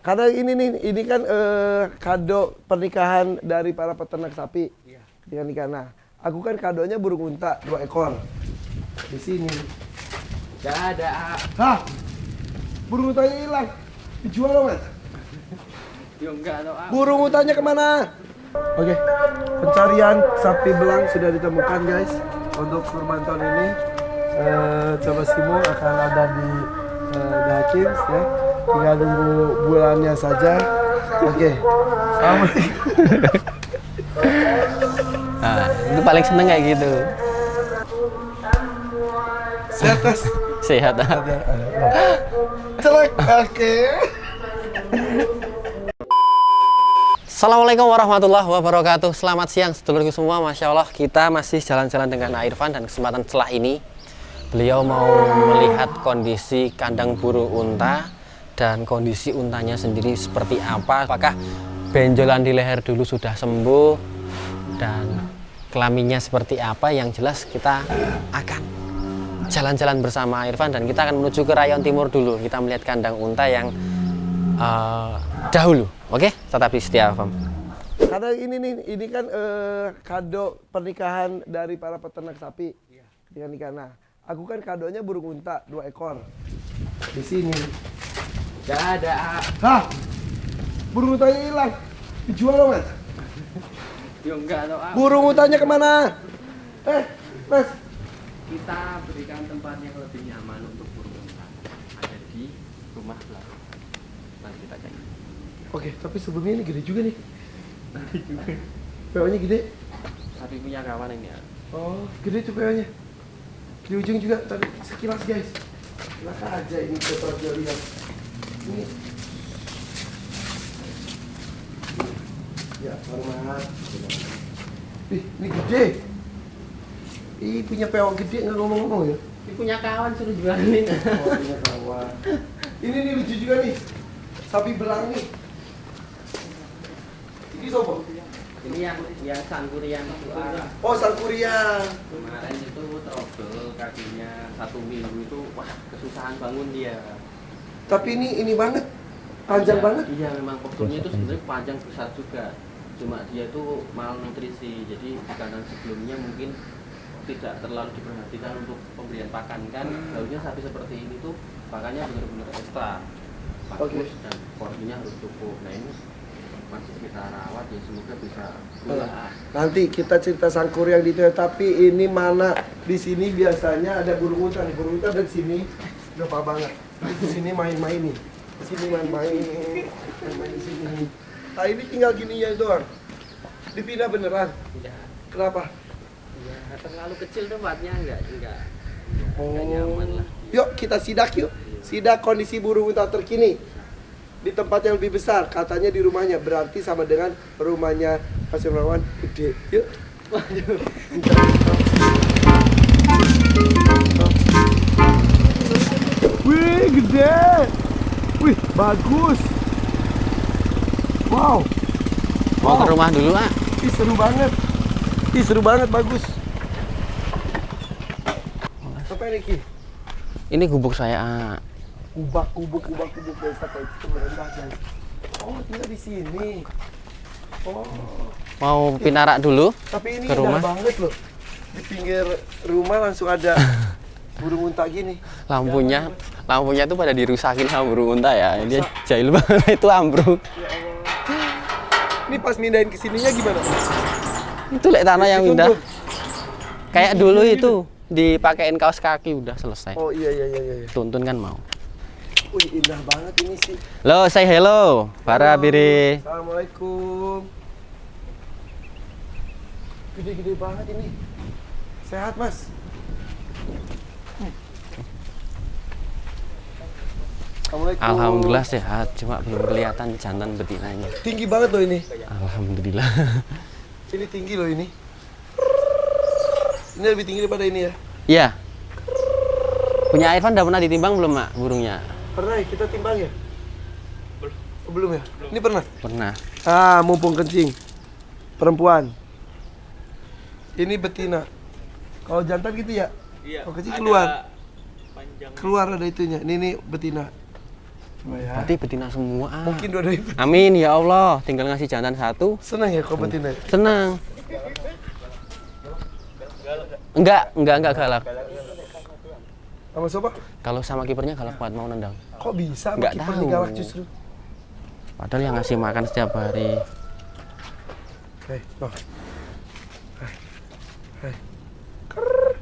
Karena ini kan kado pernikahan dari para peternak sapi. Iya. Dengan nikah. Nah, aku kan kadonya burung unta 2 ekor. Di sini. Gak ada. Hah? Burung untanya hilang. Dijual dong, Mas? Yo enggak tahu. Burung untanya kemana? Oke. Pencarian sapi belang sudah ditemukan, guys. Untuk kurban tahun ini. Coba Simo akan ada di Hakim, ya. Tinggal nunggu bulannya saja. Oke. Assalamualaikum. Nah, itu paling seneng kayak gitu. Sehat, Mas? Sehat. Celek. Oke. Assalamualaikum warahmatullahi wabarakatuh. Selamat siang sedulurku semua. Masya Allah, kita masih jalan-jalan dengan Irfan, dan kesempatan setelah ini beliau mau melihat kondisi kandang burung unta dan kondisi untanya sendiri seperti apa. Apakah benjolan di leher dulu sudah sembuh dan kelaminnya seperti apa. Yang jelas kita akan jalan-jalan bersama Irfan dan kita akan menuju ke rayon timur dulu. Kita melihat kandang unta yang dahulu. Oke, tetap di setia, Fam. Karena ini kan kado pernikahan dari para peternak sapi. Iya. Dengan nikah. Nah, aku kan kadonya burung unta 2 ekor. Di sini. Gak ada. Hah? Burung untanya hilang. Dijual dong, Mas? Yo enggak tahu. Burung untanya kemana? Mas. Kita berikan tempat yang lebih nyaman untuk burung unta. Ada di rumah belakang. Nanti kita cek. Oke, tapi sebelumnya ini gede juga nih. PO-nya gede. Tapi punya kawan ini ya. Oh, gede tuh PO-nya. Di ujung juga tadi sekilas, guys. Enak aja ini coba lihat. Ini. Ya, hormat. Ih, ini gede. Ih, punya PO gede nggak ngomong-ngomong ya? Ini punya kawan suruh jualin. Oh, punya kawan. Ini nih lucu juga nih. Sapi belang nih. Ini sopo? Ini yang sangkuriang suara. Oh, sangkuriang. Kemarin itu trouble kakinya 1 minggu itu, wah kesusahan bangun dia. Tapi ini banget. Panjang Iya, banget. Iya, memang posturnya itu sebenarnya panjang besar juga. Cuma dia tuh malnutrisi. Jadi makanan sebelumnya mungkin tidak terlalu diperhatikan untuk pemberian pakan kan. Harusnya sapi seperti ini tuh pakannya benar-benar ekstra. Bagus dan porsinya harus cukup. Nah, ini masih kita rawat ya, semoga bisa pulang. Nanti kita cerita sangkuriang di itu, tapi ini mana di sini biasanya ada burung unta nih. Burung unta dari sini udah apa banget. Di sini main-main nih. Di sini main-main di sini. Nah, ini tinggal gini ya doang. Dipindah beneran. Ya, Kenapa? ya terlalu kecil tempatnya, enggak Oh. nyaman lah. Yuk kita sidak yuk. Sidak kondisi burung unta terkini di tempat yang lebih besar. Katanya di rumahnya, berarti sama dengan rumahnya Mas Irwan gede. Yuk. Waduh. Wih, gede. Wih, bagus. Wow. Mau ke rumah dulu, ah. Ih, seru banget. Ih, seru banget, bagus. Apa ini, Ki? Ini gubuk saya, ah. Kubuk desa kayak itu merendah, guys. Oh, tinggal di sini. Oh, Mau pinarak dulu tapi ini ke indah rumah. banget loh. Di pinggir rumah langsung ada burung unta gini. Lampunya tuh pada dirusakin sama burung unta ya. Dia jahil banget, itu ambruk. Ya Allah. Ini pas mindahin ke sininya gimana? Itu lek tanah yang Dituntun. indah. Kayak dulu itu dipakein kaos kaki udah selesai. Oh iya. Tuntun kan mau. Wih, indah banget ini sih. Lo, say hello. Para Halo. Biri. Assalamualaikum. Gede-gede banget ini. Sehat, Mas? Assalamualaikum. Alhamdulillah sehat, cuma belum kelihatan jantan betinanya. Tinggi banget loh ini. Alhamdulillah. Ini tinggi loh ini. Ini lebih tinggi daripada ini ya. Iya. Punya Irfan udah pernah ditimbang belum, Mak, burungnya? Pernah ya kita timbang ya? Belum ya? Ini pernah? Pernah. Ah, mumpung kencing. Perempuan. Ini betina. Kalau jantan gitu ya? Iya. Kalau kecil keluar. Panjang. Keluar ada itunya. Ini betina. Coba ya. Berarti betina semua. Mungkin dua-duanya. Amin ya Allah. Tinggal ngasih jantan satu. Senang ya kau betina? Senang. Enggak galak. Sama siapa? Kalau sama kipernya galak banget mau nendang. Kok bisa? Nggak Kiper tahu. galak justru. Padahal yang ngasih makan setiap hari. Hei, oh. Hei. Krrr.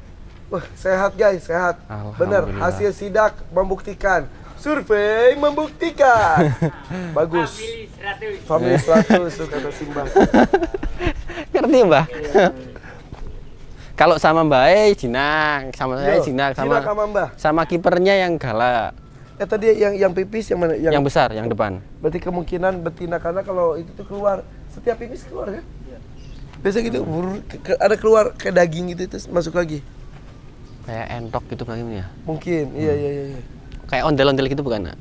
Wah, sehat guys, sehat. Bener, Alhamdulillah. hasil sidak membuktikan. Survei membuktikan. Bagus. Family 100 tuh kata Simba. Ngerti Mbah? Kalau sama Mbak jinak, sama saya Yo, jinak, jinak sama Mbah. sama kipernya yang galak. Tadi yang pipis yang mana? Yang besar, yang depan. Berarti kemungkinan betina karena kalau itu tuh keluar setiap pipis keluar kan? Biasa gitu, ada keluar kayak daging gitu terus masuk lagi. Kayak entok gitu bagaimana ya? Mungkin, iya. Kayak ondel-ondel gitu bukan? Nak?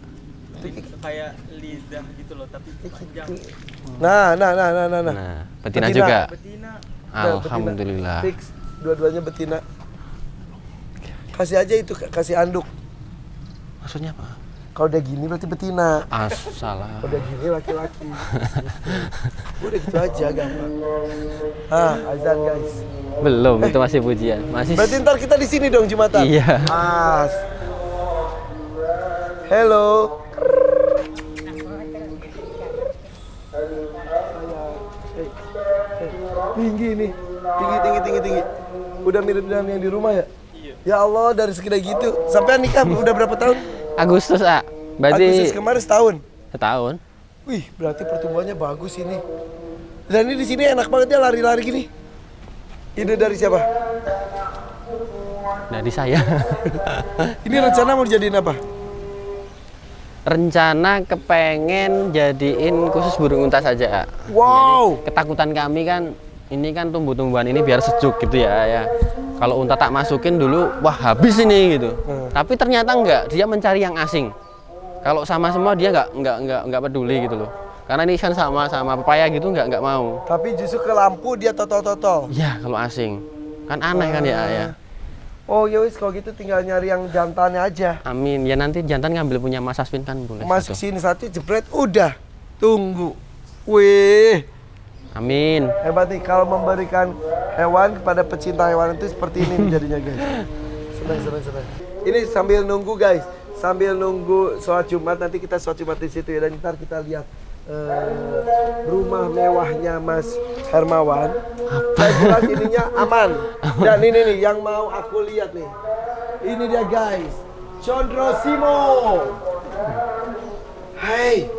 Kayak lidah gitu loh, tapi panjang. Nah. Nah, betina juga. Betina. Nah, Alhamdulillah. betina. Fix, dua-duanya betina. Kasih aja itu, kasih anduk. Maksudnya apa? Kalau udah gini berarti betina. Salah. Kalau udah gini laki-laki. Udah gitu aja gampang. Azan guys. Belum, itu masih pujian. Masih. Berarti ntar kita di sini dong Jumatan. Iya. Hello. Tinggi nih. Tinggi. Udah mirip dengan yang di rumah ya? Iya. Ya Allah, dari segede gitu. Sampai nikah udah berapa tahun? Agustus, ah. Berarti Agustus kemarin setahun. setahun. Wih, berarti pertumbuhannya bagus ini. Dan ini di sini enak banget ya lari-lari gini. Ide dari siapa? Dari saya. Ini rencana mau dijadiin apa? Rencana kepengen jadiin khusus burung unta saja, ah. Wow. Ketakutan kami kan ini kan tumbuh-tumbuhan ini biar sejuk gitu ya. Kalau unta tak masukin dulu, wah habis ini gitu. Tapi ternyata enggak, dia mencari yang asing. Kalau sama semua dia enggak peduli gitu loh. Karena ini kan sama pepaya gitu enggak mau. Tapi justru ke lampu dia totol-totol. Ya kalau asing kan aneh kan ya. Oh ya wis kalau gitu tinggal nyari yang jantannya aja. Amin. Ya nanti jantan ngambil punya Mas Aswin kan boleh. Masuk satu. sini satu jebret udah. Tunggu. Wih. Amin. Hebat nih kalau memberikan hewan kepada pecinta hewan itu seperti ini nih jadinya guys. Senang. Ini sambil nunggu guys, sambil nunggu sholat Jumat nanti kita sholat Jumat di situ ya dan ntar kita lihat rumah mewahnya Mas Hermawan. Saya jelas ininya aman. Dan ini nih yang mau aku lihat nih. Ini dia guys, Condro Simo. Hai.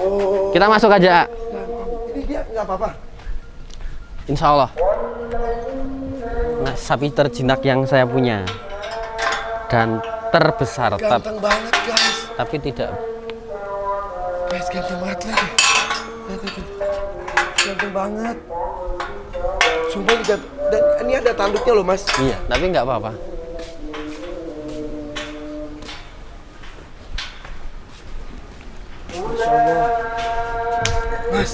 Oh. Kita masuk aja. Ini dia nggak apa-apa. Insya Allah. Nah, sapi terjinak yang saya punya dan terbesar, Ganteng banget guys. tapi tidak. Guys, ganteng banget lagi. Ganteng banget. Sumpah ini dan ini ada tanduknya loh mas. Iya, tapi nggak apa-apa. Masya Allah. Mas,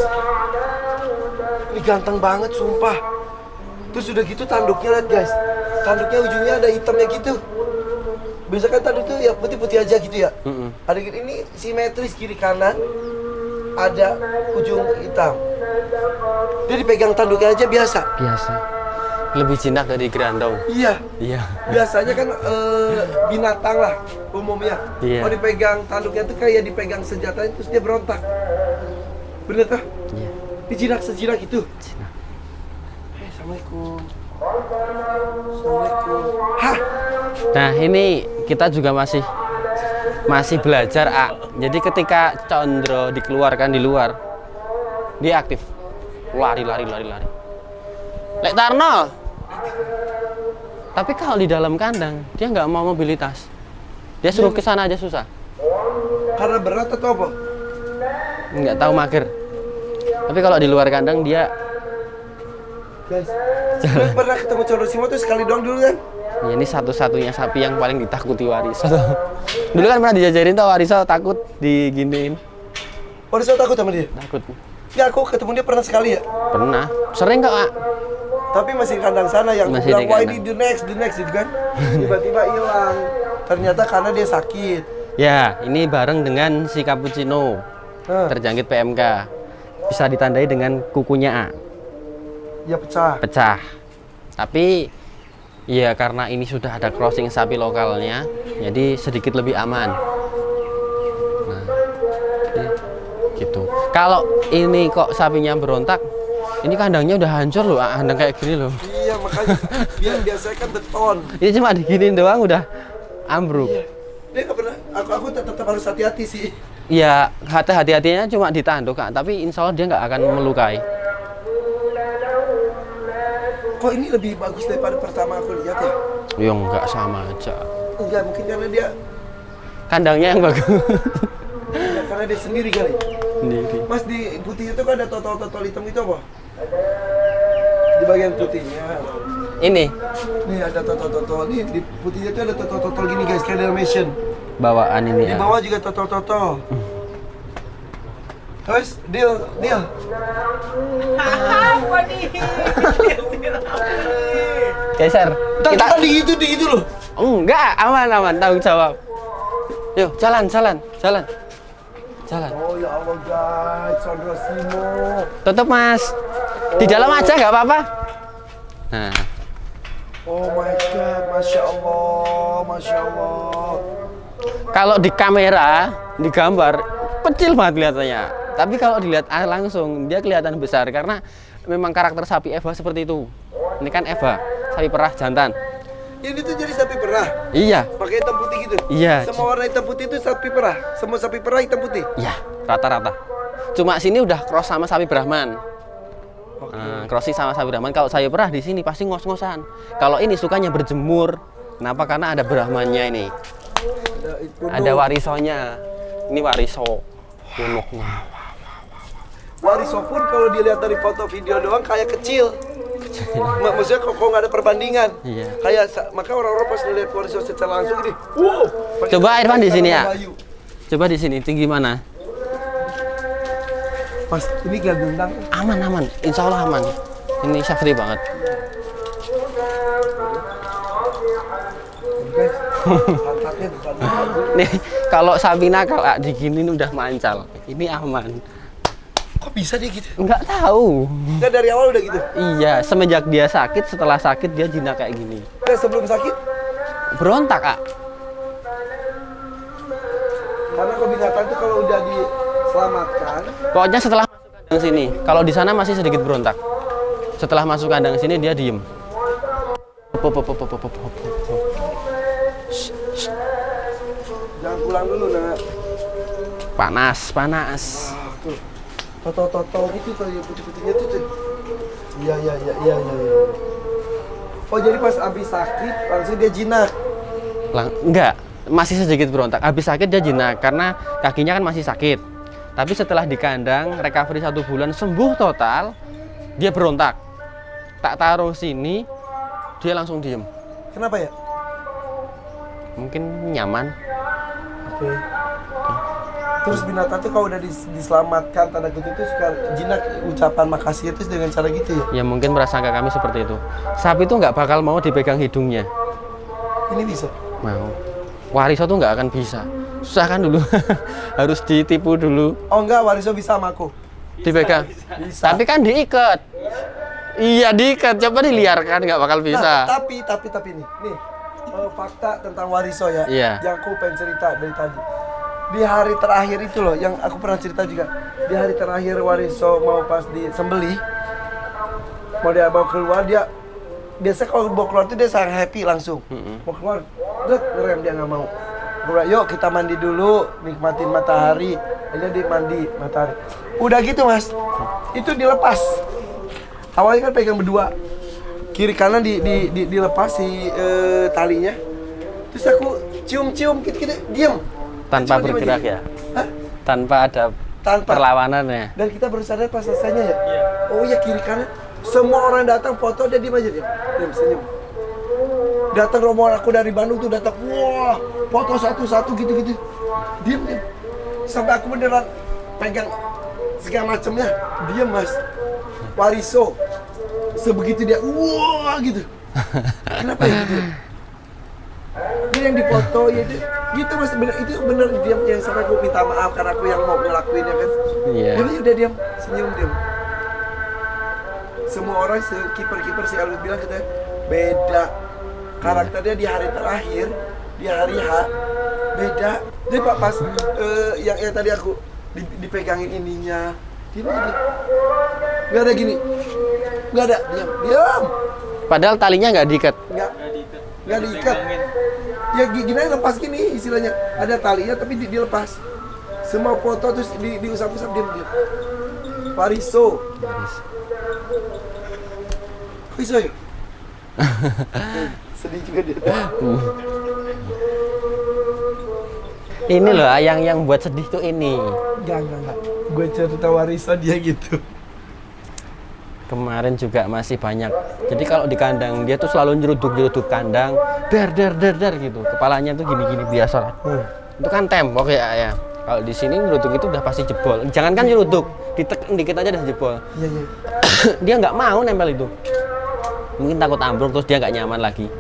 ini ganteng banget sumpah. Terus udah gitu tanduknya lihat guys. Tanduknya ujungnya ada hitamnya gitu. Biasa kan tanduk tuh ya putih-putih aja gitu ya. Ada gitu, ini simetris kiri kanan. Ada ujung hitam. Dia dipegang tanduknya aja biasa. Biasa. Lebih jinak dari gerandong. Iya. Iya. Biasanya kan binatang lah umumnya. Iya. Kalau dipegang tanduknya tuh kayak dipegang senjatanya terus dia berontak. Bener kah? Iya. Dijinak sejinak itu. Jinak. Assalamualaikum. Assalamualaikum. Hah? Nah, ini kita juga masih belajar, A. Jadi ketika Condro dikeluarkan di luar, dia aktif. Lari. Lek Tarno. Tapi kalau di dalam kandang, dia nggak mau mobilitas. Dia suruh ke sana aja susah. Karena berat atau apa? Nggak tahu mager. Tapi kalau di luar kandang dia, Guys, gue pernah ketemu Condro Simo tuh sekali doang dulu kan? ya ini satu-satunya sapi yang paling ditakuti Wariso. Dulu kan pernah dijajarin tau Wariso takut diginiin. Oh, dia takut sama dia? Takut. Ya, aku ketemu dia pernah sekali ya. Pernah. Sering kok, A. Tapi masih di kandang sana yang aku Masih bilang, di wah kandang. ini the next gitu kan. Tiba-tiba hilang. Ternyata karena dia sakit. Ya, ini bareng dengan si cappuccino Nah, terjangkit PMK. Bisa ditandai dengan kukunya A, ya pecah. pecah. Tapi ya karena ini sudah ada crossing sapi lokalnya, jadi sedikit lebih aman. Nah, gitu. Kalau ini kok sapinya berontak, ini kandangnya udah hancur loh, kandang kayak gini loh. Iya, makanya biasanya kan beton. Ini cuma diginiin doang udah ambruk. Iya. Dia nggak pernah. Aku tetap harus hati-hati sih. Ya, hati-hatinya cuma ditanduk, Kak. Tapi insya Allah dia nggak akan melukai. Kok ini lebih bagus daripada pertama aku lihat ya? Ya nggak, sama aja. Enggak, mungkin karena dia Kandangnya yang bagus. ya, karena dia sendiri kali. Sendiri. Mas, di putih itu kan ada totol-totol hitam itu apa? Di bagian putihnya. Ini Nih ada totol-totol. Nih di putihnya itu ada totol-totol gini guys, kayak Dalmatian. bawaan ini Di ya. bawah juga totol-totol. Terus, deal. Apa nih? Geser. Kita di gitu loh. Enggak, aman, tanggung jawab. Yuk, jalan. Oh ya Allah guys, Sandra Simo. Tutup, Mas. Di dalam aja nggak apa-apa. Nah, Oh my god, Masya Allah. kalau di kamera, di gambar, kecil banget kelihatannya. Tapi kalau dilihat langsung, dia kelihatan besar karena memang karakter sapi Eva seperti itu. Ini kan Eva, sapi perah jantan. Ini tuh jadi sapi perah, Iya, pakai hitam putih gitu. Iya. Semua warna hitam putih itu sapi perah. Semua sapi perah hitam putih. iya, rata-rata. Cuma sini udah cross sama sapi Brahman. Crossing sama sapi Brahman. Kalau sapi perah di sini pasti ngos-ngosan. Kalau ini sukanya berjemur. Kenapa? Karena ada Brahmannya ini. Ada warisonya. Ini wariso. Punuknya. Wariso pun kalau dilihat dari foto video doang kayak kecil. Maksudnya kok nggak ada perbandingan. Iya. Kayak maka orang-orang pas ngeliat wariso secara langsung ini, wow. Coba Irfan di sini ya. Bayu. Coba di sini tinggi mana? Pas ini gak gendang. Aman. Insya Allah aman. Ini safety banget. Guys, pantatnya bukan bagus. Nih, kalau sapi nakal diginin udah mancal. Ini aman. Kok bisa dia gitu? Nggak tahu. Nggak dari awal udah gitu? Iya, semenjak dia sakit, setelah sakit dia jinak kayak gini. Nggak sebelum sakit? Berontak, Kak. Karena kok binatang tuh kalau udah diselamatkan, Pokoknya setelah masuk kandang sini, kalau di sana masih sedikit berontak. Setelah masuk kandang sini dia diem. jangan pulang dulu nak. Panas. Tuh, totol-totol gitu tuh, yang putih-putihnya tuh. Iya. Oh jadi pas abis sakit langsung dia jinak. Enggak, masih sedikit berontak. Habis sakit dia jinak karena kakinya kan masih sakit. Tapi setelah di kandang, recovery 1 bulan, sembuh total, dia berontak. Tak taruh sini, dia langsung diem. Kenapa ya? Mungkin nyaman. Oke. Terus binatang tuh kalau udah diselamatkan tanda kutip itu suka jinak, ucapan makasih itu dengan cara gitu ya? Ya mungkin prasangka kami seperti itu. Sapi itu nggak bakal mau dipegang hidungnya. Ini bisa? Mau. Wariso tuh nggak akan bisa. Susah kan dulu. Harus ditipu dulu. Oh enggak, Wariso bisa sama aku. Dipegang. Bisa. Tapi kan diikat. Iya diikat. Coba diliarkan nggak bakal bisa. Nah, tapi nih fakta tentang Wariso ya, Iya. yang aku pengen cerita dari tadi. Di hari terakhir itu loh, yang aku pernah cerita juga. Di hari terakhir Wariso mau pas disembelih, mau dia bawa keluar, dia biasa kalau bawa keluar tuh dia sangat happy langsung. Mau keluar, ngerem dia nggak mau. Gue bilang, yuk kita mandi dulu, nikmatin matahari. Ini dia mandi matahari. Udah gitu mas, itu dilepas. Awalnya kan pegang berdua, kiri kanan dilepas si talinya. Terus aku cium-cium gitu diam. Tanpa Cuma bergerak diam aja. ya. Hah? Tanpa ada Tanpa. perlawanannya. Dan kita baru sadar pas selesainya ya. Oh iya kiri kanan. Semua orang datang foto dia diem aja dia. Diam senyum. Datang rombongan aku dari Bandung tuh datang. Wah, foto satu-satu gitu-gitu. Diam. Sampai aku beneran pegang segala macamnya. Diam mas. Wariso. Sebegitu dia, wah gitu. Kenapa ya gitu? Ini yang dipoto ya itu. gitu mas, bener, itu bener diam yang sampai aku minta maaf karena aku yang mau ngelakuinnya kan. Iya. Dia udah diam, senyum diam. Semua orang kiper si Alus bilang kita beda karakternya di hari terakhir, di hari H beda. Jadi pak pas yang tadi aku dipegangin ininya, dia begini, nggak ada gini, nggak ada, diam. Padahal talinya nggak diikat. Nggak diikat. Ya gini aja, lepas gini istilahnya, ada talinya tapi dilepas. Semua foto terus diusap-usap diam. Pariso ya? Sedih juga dia. Ini loh yang buat sedih tuh ini. Enggak. Gue cerita warisan dia gitu. Kemarin juga masih banyak. Jadi kalau di kandang dia tuh selalu nyeruduk kandang, der gitu. Kepalanya tuh gini-gini biasa. Itu kan tembok ya. Kalau di sini nyeruduk itu udah pasti jebol. Jangankan nyeruduk, ditekan dikit aja udah jebol. Iya. Dia nggak mau nempel itu. Mungkin takut ambruk terus dia nggak nyaman lagi.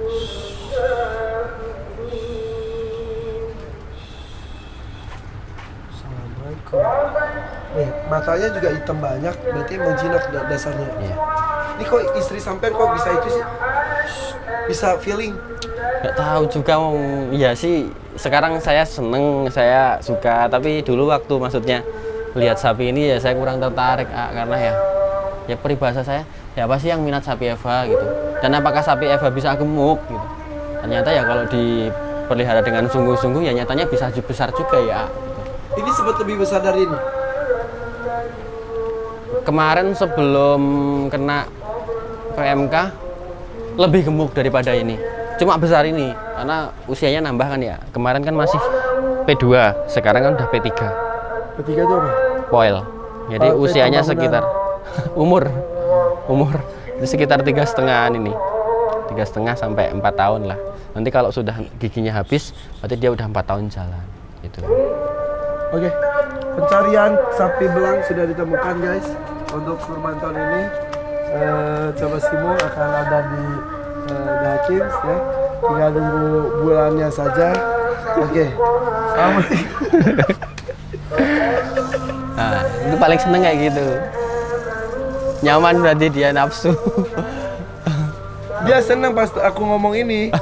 Assalamualaikum. Nih, matanya juga hitam banyak, berarti emang jinak dasarnya. Iya. Ini kok istri sampean kok bisa itu sih? Bisa feeling? Nggak tahu juga ya sih. Sekarang saya seneng, saya suka. Tapi dulu waktu maksudnya lihat sapi ini ya saya kurang tertarik karena ya peribahasa saya ya apa sih yang minat sapi Eva gitu. Dan apakah sapi Eva bisa gemuk gitu? Ternyata ya kalau dipelihara dengan sungguh-sungguh ya nyatanya bisa besar juga ya. Gitu. Ini sempat lebih besar dari ini. Kemarin sebelum kena PMK lebih gemuk daripada ini. Cuma besar ini karena usianya nambah kan ya. Kemarin kan masih P2, sekarang kan udah P3. P3 itu apa? Poil. Jadi Oh, usianya pembangunan. sekitar umur itu sekitar 3,5 ini. 3,5 sampai 4 tahun lah. Nanti kalau sudah giginya habis, berarti dia udah 4 tahun jalan gitu. Oke. Pencarian sapi belang sudah ditemukan guys. Untuk kurban tahun ini coba Simo akan ada di Hakim ya. Tinggal nunggu bulannya saja. Oke. Assalamualaikum. Nah, itu paling seneng kayak gitu. Nyaman berarti dia nafsu. Dia senang pas aku ngomong ini.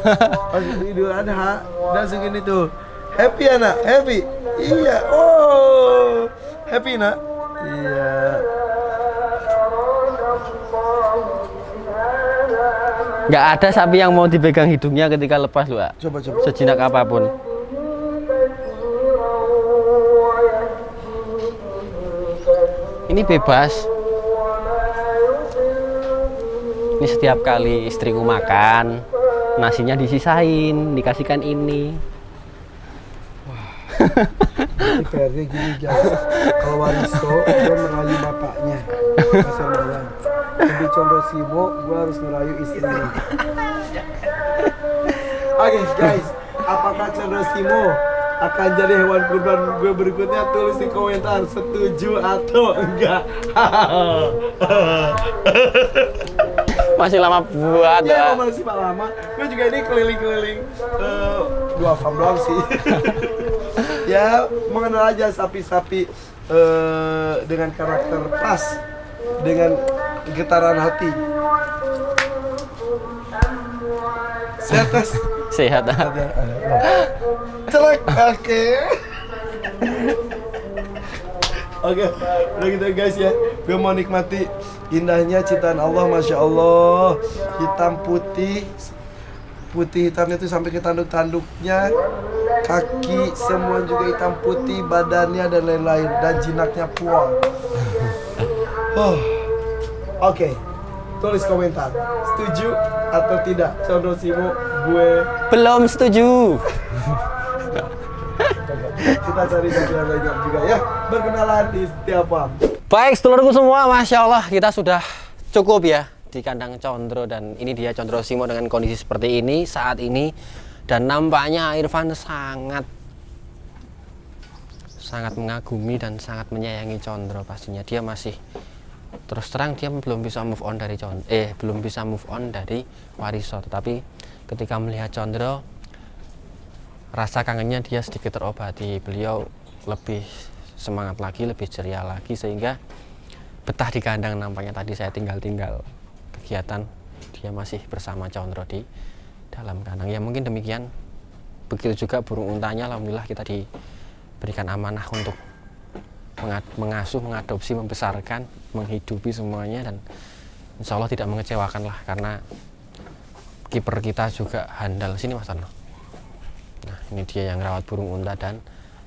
Pas Idul Adha, langsung gini tuh. Happy ya nak? Happy? Iya. Oh. Happy nak? Iya. Nggak ada sapi yang mau dipegang hidungnya ketika lepas loh, Ak. Coba. Sejinak apapun. Ini bebas. Ini setiap kali istriku makan, nasinya disisain, dikasihkan ini. Ini PR-nya gini guys. Kalau Wariso dia merayu bapaknya. Masa malam. Tapi Condro Simo, gue harus ngerayu istrinya. Oke guys, apakah Condro Simo akan jadi hewan kurban gue berikutnya? Tulis di komentar setuju atau enggak. Masih lama buat. Ya masih lama. Gue juga ini keliling-keliling dua farm doang sih. Ya mengenal aja sapi-sapi dengan karakter pas, dengan getaran hati. Sehat Tas? Sehat. Celek. Oke. Oke, udah gitu guys ya. Gue mau nikmati indahnya ciptaan Allah, masya Allah. Hitam putih, putih hitamnya tuh sampai ke tanduk-tanduknya, kaki semua juga hitam putih, badannya dan lain-lain, dan jinaknya puang. Oh, oke. Tulis komentar, setuju atau tidak? Condro Simo, gue Belum setuju. kita cari sapi yang lainnya juga ya. Berkenalan di setiap farm. Baik, sedulurku semua, Masya Allah kita sudah cukup ya di kandang Condro. Dan ini dia Condro Simo dengan kondisi seperti ini saat ini. Dan nampaknya Irfan sangat mengagumi dan sangat menyayangi Condro. Pastinya dia masih, terus terang dia belum bisa move on dari belum bisa move on dari Wariso. Tetapi ketika melihat Condro, rasa kangennya dia sedikit terobati. Beliau lebih semangat lagi, lebih ceria lagi, sehingga betah di kandang. Nampaknya tadi saya tinggal kegiatan, dia masih bersama Condro di dalam kandang. Ya mungkin demikian. Begitu juga burung untanya, alhamdulillah kita diberikan amanah untuk mengasuh, mengadopsi, membesarkan, menghidupi semuanya, dan insya Allah tidak mengecewakan lah, karena kiper kita juga handal. Sini Mas Tarno. Nah, ini dia yang rawat burung unta dan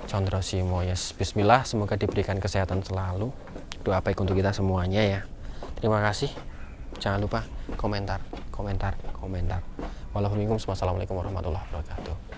Condro Simo. Yes, bismillah, semoga diberikan kesehatan selalu. Doa baik untuk kita semuanya ya. Terima kasih. Jangan lupa komentar. Wassalamualaikum warahmatullahi wabarakatuh.